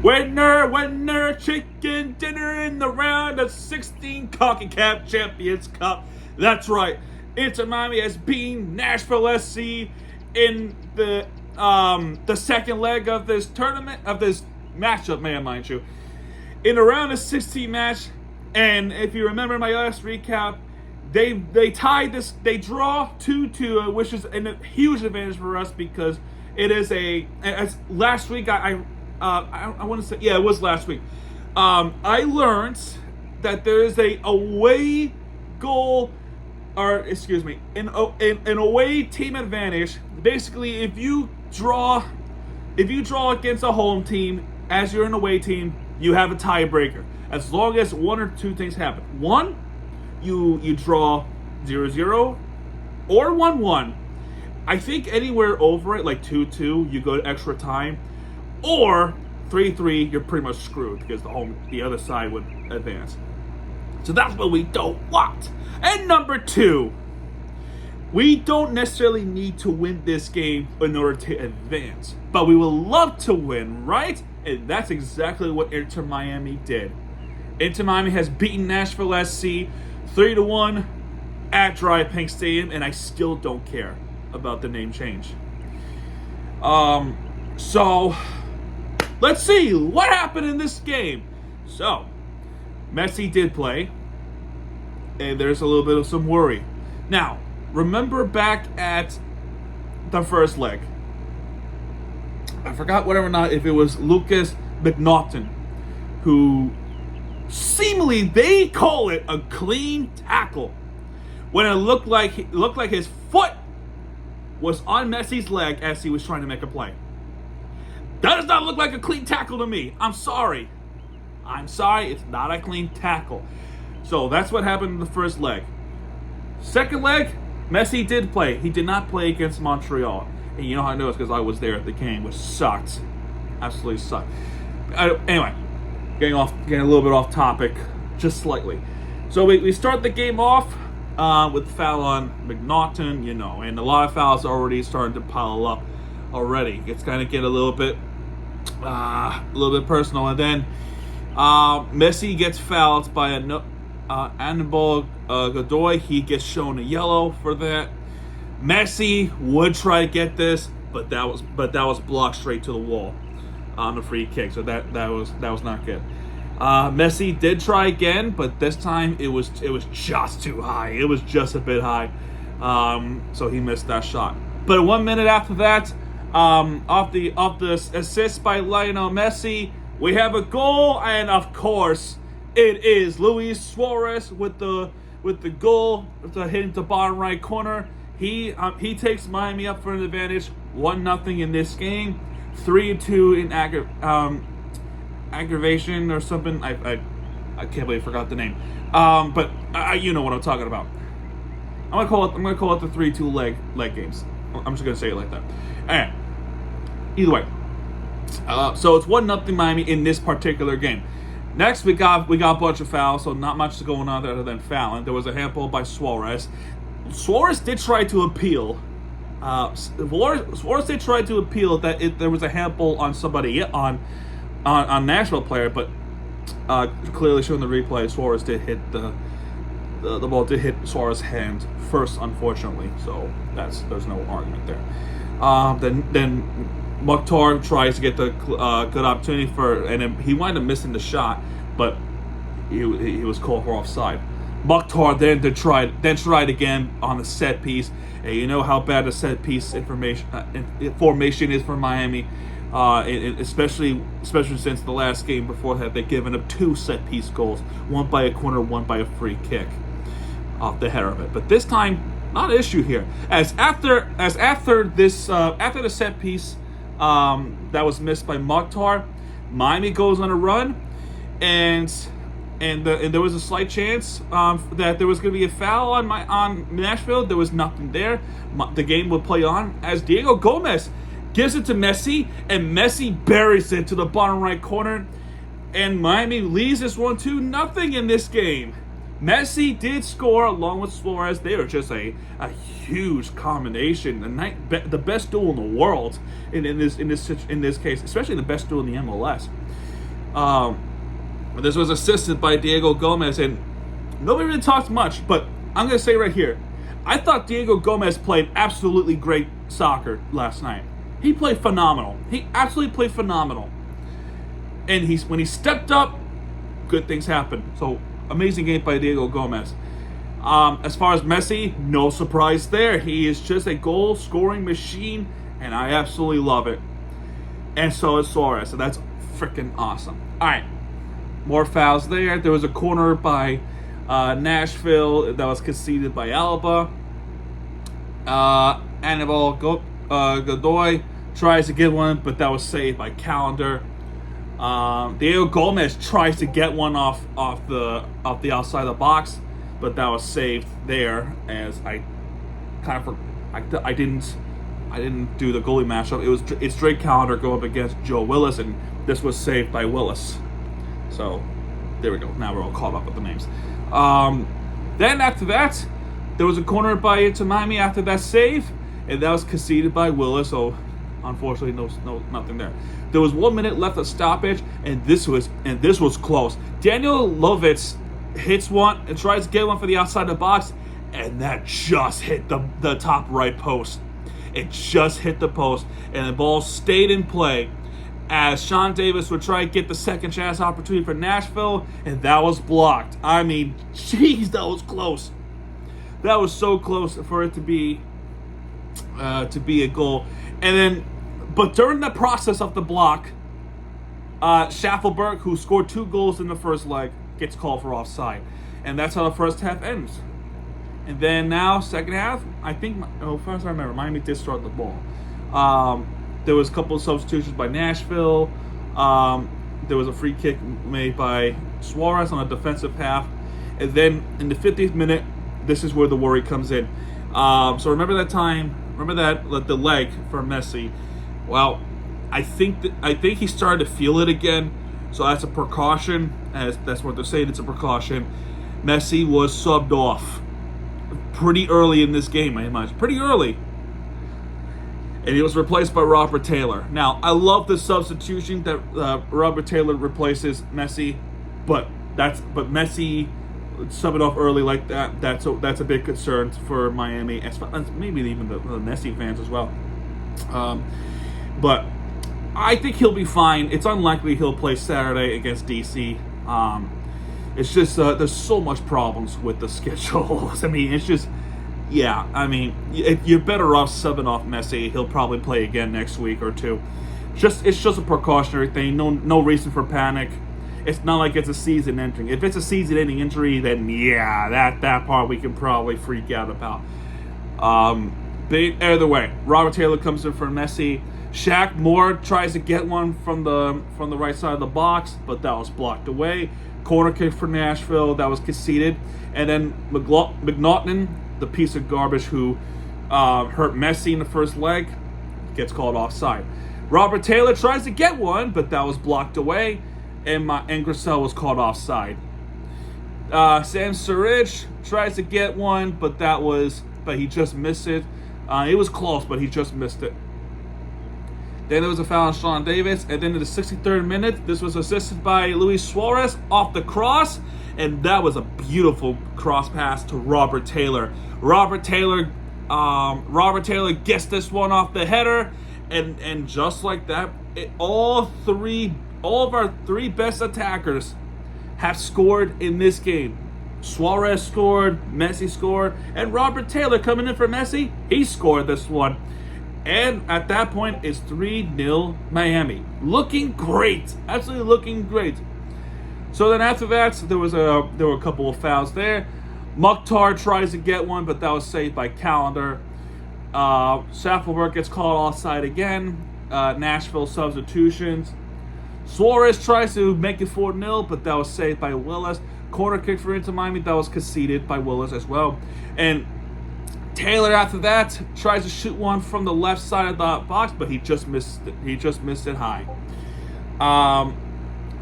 Winner, chicken dinner in the round of 16 Concacaf Champions Cup. That's right. Inter Miami has beaten Nashville SC in the second leg of this tournament, of this matchup, mind you. In a round of 16 match, and if you remember my last recap, they tied this, they draw 2-2, which is a huge advantage for us because it is as last week I want to say, yeah, it was last week. I learned that there is a away goal, or excuse me, an away team advantage. Basically, if you draw against a home team as you're an away team, you have a tiebreaker. As long as one or two things happen. One, you draw 0-0 or 1-1. I think anywhere over it, like 2-2, you go to extra time. Or 3-3, you're pretty much screwed because the other side would advance. So that's what we don't want. And number two, we don't necessarily need to win this game in order to advance, but we would love to win, right? And that's exactly what Inter Miami did. Inter Miami has beaten Nashville SC 3-1 at Dry Pink Stadium, and I still don't care about the name change. So let's see what happened in this game. So Messi did play, and there's a little bit of some worry. Now, remember back at the first leg, I forgot whether or not if it was Lucas McNaughton who seemingly, they call it a clean tackle, when it looked like his foot was on Messi's leg as he was trying to make a play. That does not look like a clean tackle to me. I'm sorry, it's not a clean tackle. So that's what happened in the first leg. Second leg, Messi did play. He did not play against Montreal. And you know how I know it's because I was there at the game, which sucked. Absolutely sucked. Anyway, getting a little bit off topic, just slightly. So we start the game off with foul on McNaughton, and a lot of fouls are already starting to pile up already. It's kind of get a little bit personal. And then Messi gets fouled by Anibal Godoy. He gets shown a yellow for that. Messi would try to get this, but that was blocked straight to the wall on the free kick. So that was not good. Messi did try again, but this time it was just too high. It was just a bit high, so he missed that shot. But 1 minute after that, off the assist by Lionel Messi, we have a goal, and of course, it is Luis Suarez with the goal to hit the bottom right corner. He takes Miami up for an advantage, 1-0 in this game, 3-2 in aggravation or something. I can't believe I forgot the name. But you know what I'm talking about. I'm gonna call it the 3-2 leg games. I'm just gonna say it like that. Alright. Either way. So it's 1-0 Miami in this particular game. Next we got a bunch of fouls, so not much going on other than fouling. There was a handball by Suarez. Suarez did try to appeal. Suarez did try to appeal that there was a handball on somebody on Nashville player, but clearly showing the replay, Suarez did hit the ball did hit Suarez's hand first, unfortunately. So there's no argument there. Then Mukhtar tries to get the good opportunity and he wound up missing the shot, but he was called for offside. Mukhtar then tried again on the set piece. And you know how bad the set piece formation is for Miami, especially since the last game before that they've given up 2 set piece goals, one by a corner, one by a free kick off the header of it. But this time, not an issue here. As after the set piece that was missed by Mukhtar, Miami goes on a run, and there was a slight chance that there was going to be a foul on Nashville. There was nothing there. The game would play on as Diego Gomez gives it to Messi, and Messi buries it to the bottom right corner, and Miami leads this 1-2 in this game. Messi did score along with Suarez. They are just a huge combination. The best duel in the world in this case, especially the best duel in the MLS. This was assisted by Diego Gomez, and nobody really talks much, but I'm going to say right here, I thought Diego Gomez played absolutely great soccer last night. He played phenomenal. He absolutely played phenomenal. And when he stepped up, good things happened. So, amazing game by Diego Gomez. As far as Messi, no surprise there. He is just a goal-scoring machine, and I absolutely love it. And so is Suarez, so that's freaking awesome. All right, more fouls there. There was a corner by Nashville that was conceded by Alba. Anibal Godoy tries to get one, but that was saved by Calendar. Diego Gomez tries to get one off the outside of the box, but that was saved there, as I didn't do the goalie matchup. It's Drake Calendar go up against Joe Willis, and this was saved by Willis. So there we go. Now we're all caught up with the names. Then after that, there was a corner by Inter Miami after that save, and that was conceded by Willis. So unfortunately, nothing there. There was 1 minute left of stoppage, and this was close. Daniel Lovitz hits one and tries to get one for the outside of the box, and that just hit the top right post. It just hit the post, and the ball stayed in play as Sean Davis would try to get the second chance opportunity for Nashville, and that was blocked. I mean, jeez, that was close. That was so close for it to be a goal. And then, but during the process of the block, Schaffelberg, who scored 2 goals in the first leg, gets called for offside. And that's how the first half ends. And then now, second half, I think, first I remember, Miami did start the ball. There was a couple of substitutions by Nashville. There was a free kick made by Suarez on a defensive half. And then in the 50th minute, this is where the worry comes in. So remember that time, the leg for Messi. Well, I think he started to feel it again. So that's a precaution, as that's what they're saying, it's a precaution. Messi was subbed off pretty early in this game, I imagine. Pretty early. And he was replaced by Robert Taylor. Now, I love the substitution that Robert Taylor replaces Messi, but Messi subbing off early like that, that's a big concern for Miami, as maybe even the Messi fans as well. But I think he'll be fine. It's unlikely he'll play Saturday against DC. It's just there's so much problems with the schedules. I mean, it's just, yeah. I mean, you're better off subbing off Messi. He'll probably play again next week or two. It's just a precautionary thing. No reason for panic. It's not like it's a season-ending. If it's a season-ending injury, then yeah, that part we can probably freak out about. But either way, Robert Taylor comes in for Messi. Shaq Moore tries to get one from the right side of the box, but that was blocked away. Corner kick for Nashville, that was conceded. And then McNaughton, the piece of garbage who hurt Messi in the first leg, gets called offside. Robert Taylor tries to get one, but that was blocked away. And Grissel was called offside. Sam Surridge tries to get one, but he just missed it. It was close, but he just missed it. Then there was a foul on Sean Davis, and then in the 63rd minute, this was assisted by Luis Suarez off the cross, and that was a beautiful cross pass to Robert Taylor. Robert Taylor gets this one off the header, and just like that, all of our 3 best attackers have scored in this game. Suarez scored, Messi scored, and Robert Taylor coming in for Messi, he scored this one. And at that point, it's 3-0 Miami. Looking great. Absolutely looking great. So then after that, there were a couple of fouls there. Mukhtar tries to get one, but that was saved by Calendar. Schaffelberg gets called offside again. Nashville substitutions. Suarez tries to make it 4-0, but that was saved by Willis. Corner kick for Inter Miami, that was conceded by Willis as well. And Taylor, after that, tries to shoot one from the left side of the box, but he just missed it. He just missed it high.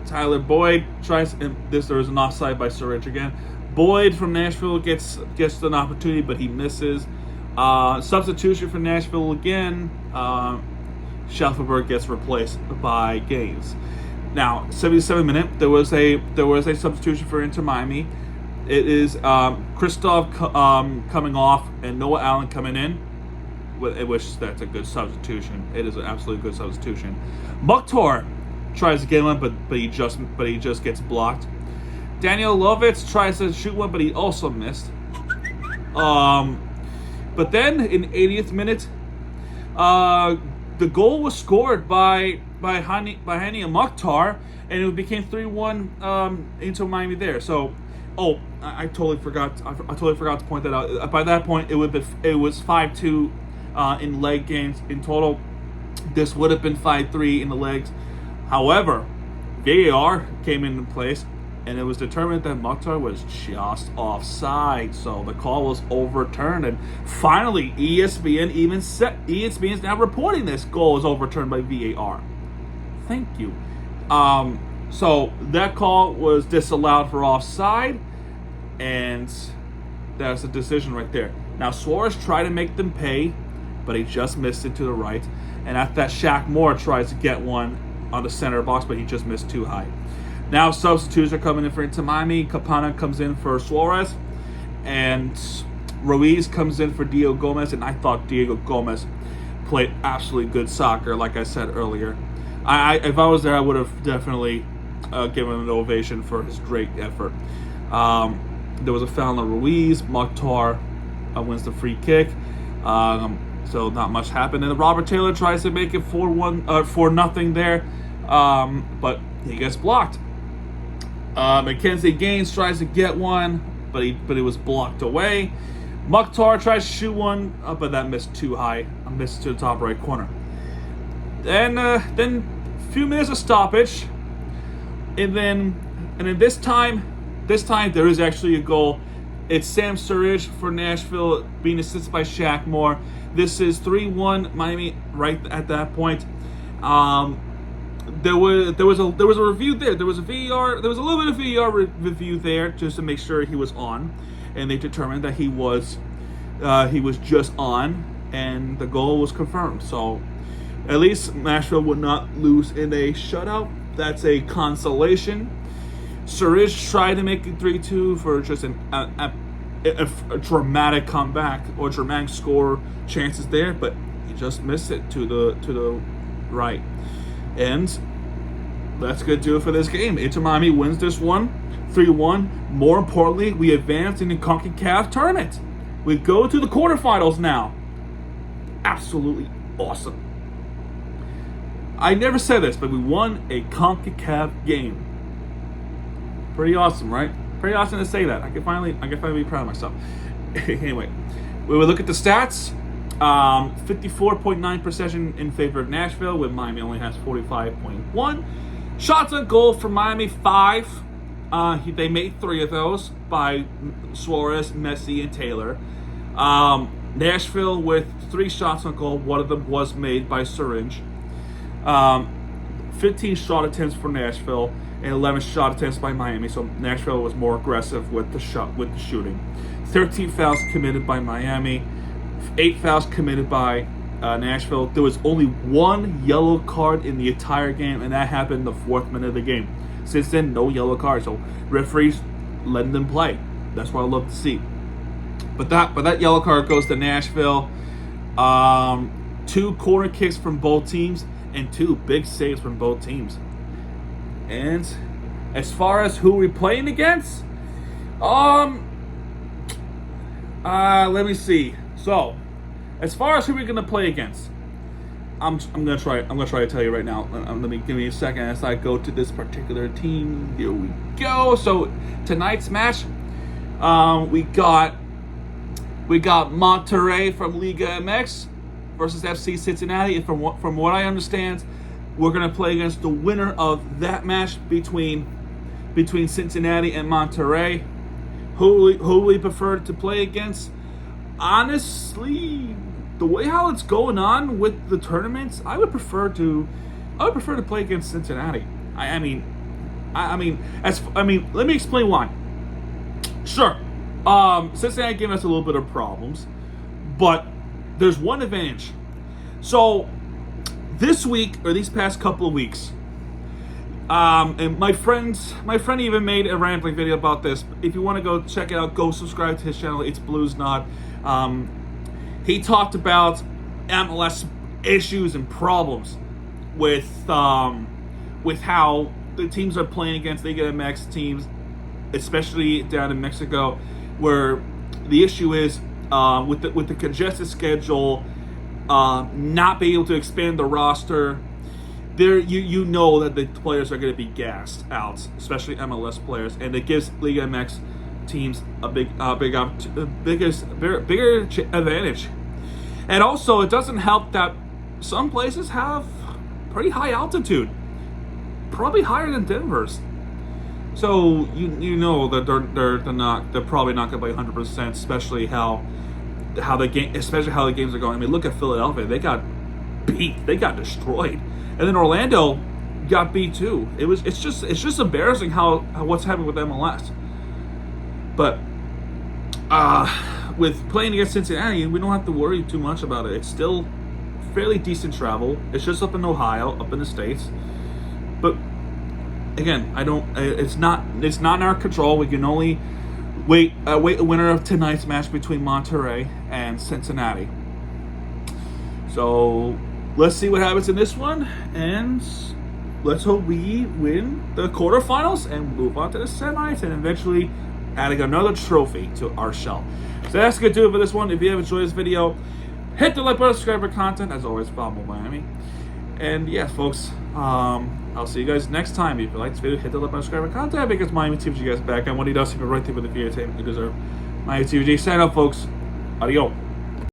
Tyler Boyd tries, and there was an offside by Surridge again. Boyd from Nashville gets an opportunity, but he misses. Substitution for Nashville again. Schaffelberg gets replaced by Gaines. Now, 77th minute, there was a substitution for Inter Miami. It is Christoph coming off and Noah Allen coming in, which that's a good substitution. It is an absolutely good substitution. Mukhtar tries to get one, but he just gets blocked. Daniel Lovitz tries to shoot one, but he also missed. But then in 80th minute, the goal was scored by Hani and Mukhtar, and it became 3-1 into Miami there. So, I totally forgot. I totally forgot to point that out. By that point, it was 5-2 in leg games in total. This would have been 5-3 in the legs. However, VAR came into place, and it was determined that Mukhtar was just offside, so the call was overturned. And finally, ESPN is now reporting this goal was overturned by VAR. Thank you. So that call was disallowed for offside, and that's a decision right there. Now Suarez tried to make them pay, but he just missed it to the right. And after that, Shaq Moore tries to get one on the center box, but he just missed too high. Now substitutes are coming in for Inter Miami. Capana comes in for Suarez, and Ruiz comes in for Diego Gomez. And I thought Diego Gomez played absolutely good soccer, like I said earlier. If I was there, I would have definitely given him an ovation for his great effort. There was a foul on Ruiz. Mukhtar wins the free kick. So not much happened. And Robert Taylor tries to make it 4-0 there, but he gets blocked. Mackenzie Gaines tries to get one, but he was blocked away. Mukhtar tries to shoot one, but that missed too high. Missed to the top right corner. Then a few minutes of stoppage, and then this time there is actually a goal. It's Sam Surridge for Nashville being assisted by Shaq Moore. This is 3-1 Miami right at that point. There was a review there. There was a VAR. There was a little bit of VAR review there just to make sure he was on, and they determined that he was just on, and the goal was confirmed. So at least Nashville would not lose in a shutout. That's a consolation. Surridge tried to make it 3-2 for just a dramatic comeback or dramatic score chances there, but he just missed it to the right. And that's going to do it for this game. Inter Miami wins this one, 3-1. More importantly, we advance in the Concacaf tournament. We go to the quarterfinals now. Absolutely awesome. I never said this, but we won a Concacaf game. Pretty awesome, right? Pretty awesome to say that. I can finally be proud of myself. Anyway, we will look at the stats. 54.9 possession in favor of Nashville, with Miami only has 45.1. Shots on goal for Miami, 5. They made 3 of those by Suarez, Messi, and Taylor. Nashville with 3 shots on goal. One of them was made by Surridge. 15 shot attempts for Nashville and 11 shot attempts by Miami. So Nashville was more aggressive with the shooting. 13 fouls committed by Miami. 8 fouls committed by Nashville. There was only 1 yellow card in the entire game, and that happened in the 4th minute of the game. Since then, no yellow cards. So referees letting them play. That's what I love to see. But that yellow card goes to Nashville. 2 corner kicks from both teams and 2 big saves from both teams. And as far as who we're playing against, let me see. So, as far as who we're gonna play against, I'm gonna try to tell you right now. Give me a second as I go to this particular team. Here we go. So tonight's match, we got Monterrey from Liga MX versus FC Cincinnati. And from what I understand, we're gonna play against the winner of that match between Cincinnati and Monterrey. Who we prefer to play against? Honestly, the way how it's going on with the tournaments, I would prefer to play against Cincinnati. Let me explain why. Sure, Cincinnati gave us a little bit of problems, but there's one advantage. So this week or these past couple of weeks, And my friend even made a rambling video about this. If you want to go check it out, go subscribe to his channel. It's Blues Knot. He talked about MLS issues and problems with how the teams are playing against Liga MX teams, especially down in Mexico, where the issue is with the congested schedule, not being able to expand the roster. There, you know that the players are going to be gassed out, especially MLS players, and it gives Liga MX teams a bigger advantage. And also, it doesn't help that some places have pretty high altitude, probably higher than Denver's. So you know that they're probably not going to play 100%, especially how the games are going. I mean, look at Philadelphia; they got beat, they got destroyed. And then Orlando got beat too. It's just embarrassing how what's happening with MLS. But with playing against Cincinnati, we don't have to worry too much about it. It's still fairly decent travel. It's just up in Ohio, up in the States. But again, it's not in our control. We can only wait a winner of tonight's match between Monterrey and Cincinnati. So let's see what happens in this one, and let's hope we win the quarterfinals and move on to the semis, and eventually adding another trophy to our shelf. So that's going to do it for this one. If you have enjoyed this video, hit the like button, subscribe for content. As always, follow Miami. And yeah, folks, I'll see you guys next time. If you like this video, hit the like button, subscribe for content, because Miami TVG guys back, and when he does, he will right there with the video tape you deserve. Miami TVG, sign up, folks. Adios.